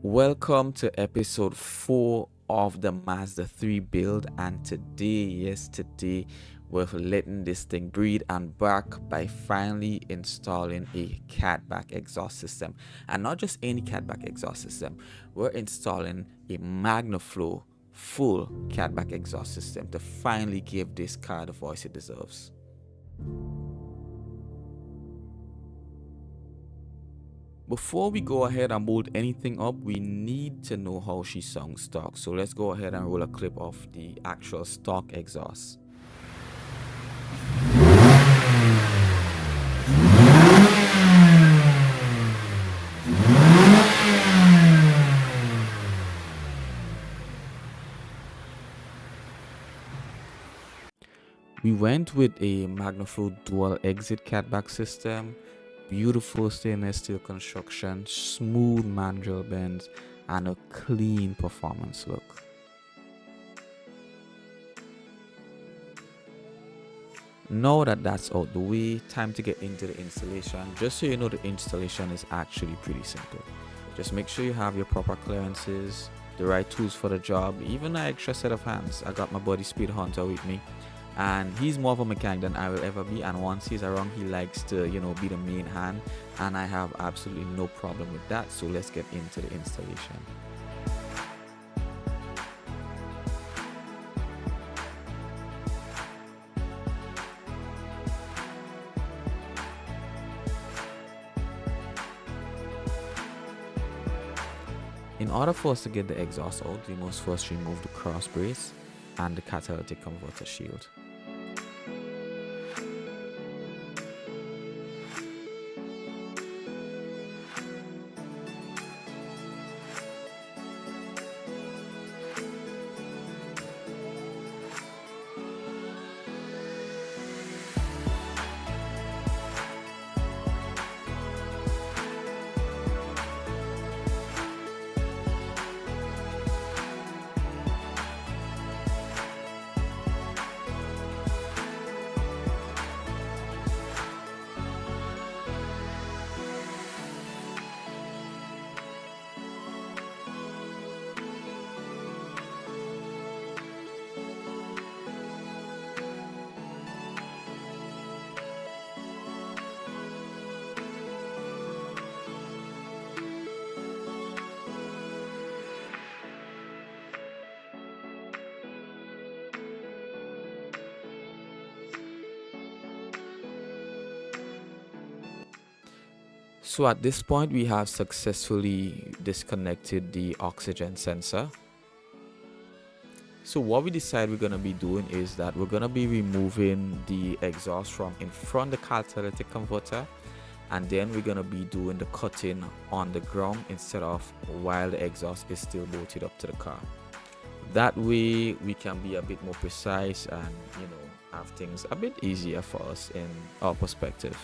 Welcome to episode 4 of the Mazda 3 build, and today we're letting this thing breathe and back by finally installing a catback exhaust system. And not just any catback exhaust system, we're installing a MagnaFlow full catback exhaust system to finally give this car the voice it deserves. Before we go ahead and bolt anything up, we need to know how she sounds stock. So let's go ahead and roll a clip of the actual stock exhaust. We went with a MagnaFlow dual exit catback system, beautiful stainless steel construction, smooth manual bends, and a clean performance look. Now that that's out the way, time to get into the installation. Just so you know, the installation is actually pretty simple. Just make sure you have your proper clearances, the right tools for the job, even an extra set of hands. I got my buddy Speed Hunter with me, and he's more of a mechanic than I will ever be, and once he's around he likes to be the main hand, and I have absolutely no problem with that. So let's get into the installation. In order for us to get the exhaust out, we must first remove the cross brace and the catalytic converter shield. So at this point, we have successfully disconnected the oxygen sensor. So what we decide we're going to be doing is that we're going to be removing the exhaust from in front of the catalytic converter, and then we're going to be doing the cutting on the ground instead of while the exhaust is still bolted up to the car. That way we can be a bit more precise and have things a bit easier for us in our perspective.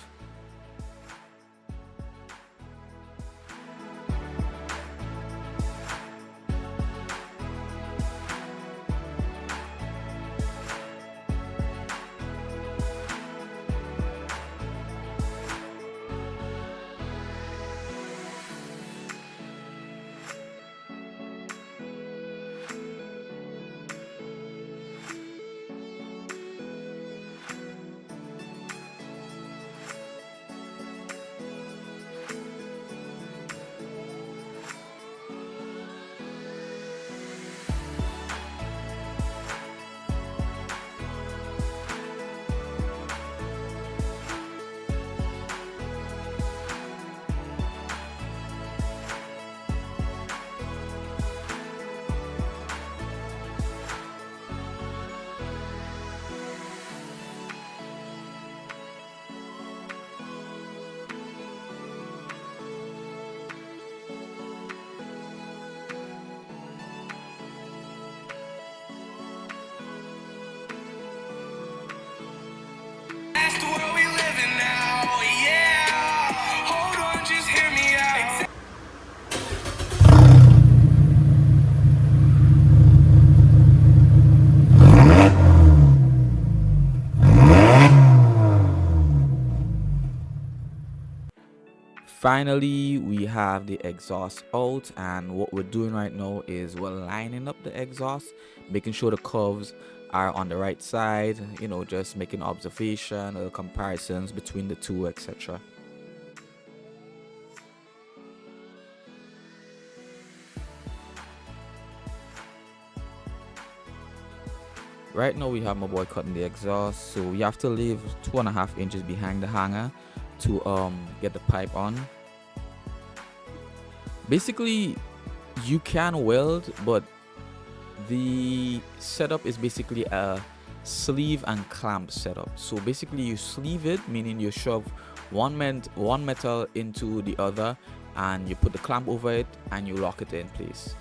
Finally, we have the exhaust out, and what we're doing right now is we're lining up the exhaust, making sure the curves are on the right side, just making observation or comparisons between the two, etc. Right now we have my boy cutting the exhaust, so you have to leave 2.5 inches behind the hanger to get the pipe on. Basically, you can weld, but the setup is basically a sleeve and clamp setup. So basically you sleeve it, meaning you shove one metal into the other and you put the clamp over it and you lock it in place.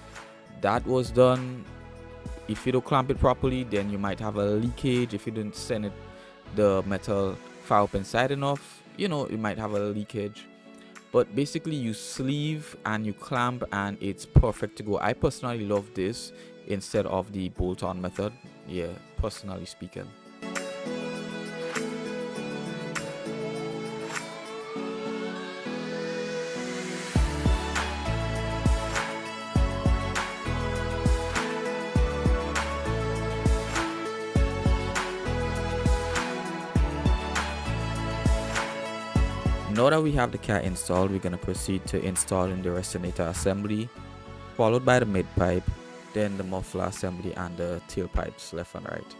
That was done. If you don't clamp it properly, then you might have a leakage. If you didn't send the metal far up inside enough, you might have a leakage. But basically you sleeve and you clamp and it's perfect to go. I personally love this instead of the bolt-on method, personally speaking. Now that we have the car installed, we're going to proceed to installing the resonator assembly, followed by the mid pipe, then the muffler assembly and the tailpipes left and right.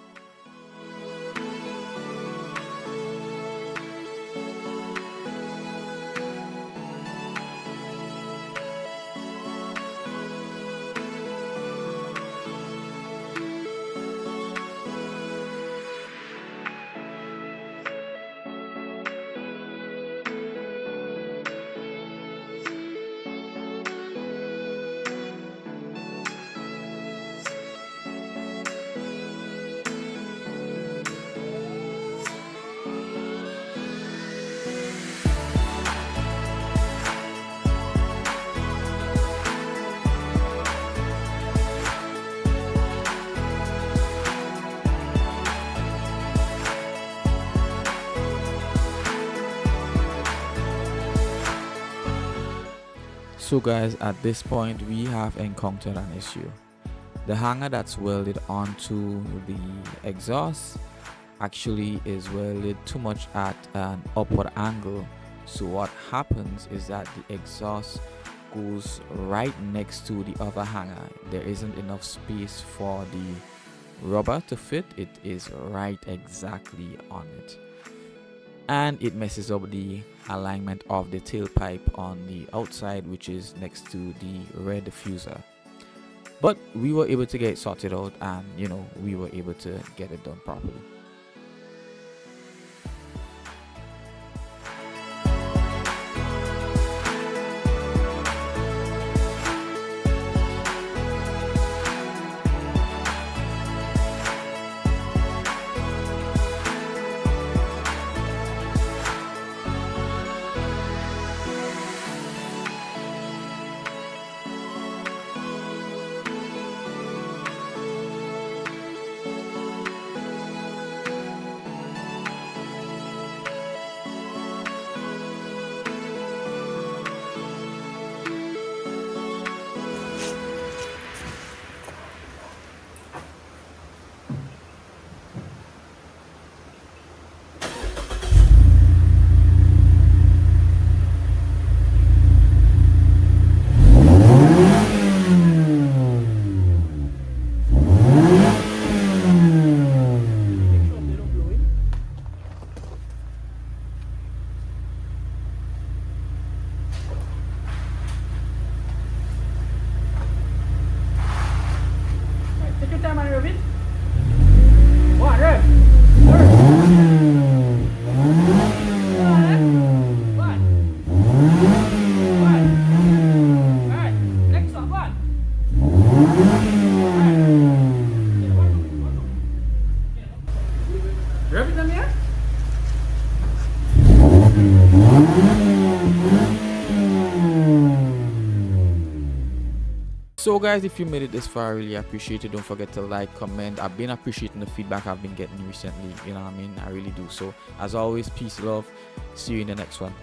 So guys, at this point we have encountered an issue. The hanger that's welded onto the exhaust actually is welded too much at an upward angle. So what happens is that the exhaust goes right next to the other hanger. There isn't enough space for the rubber to fit. It is right exactly on it, and it messes up the alignment of the tailpipe on the outside, which is next to the rear diffuser. But we were able to get it sorted out, and we were able to get it done properly. So guys, if you made it this far, I really appreciate it. Don't forget to like, comment. I've been appreciating the feedback I've been getting recently, I really do. So as always, peace, love, see you in the next one.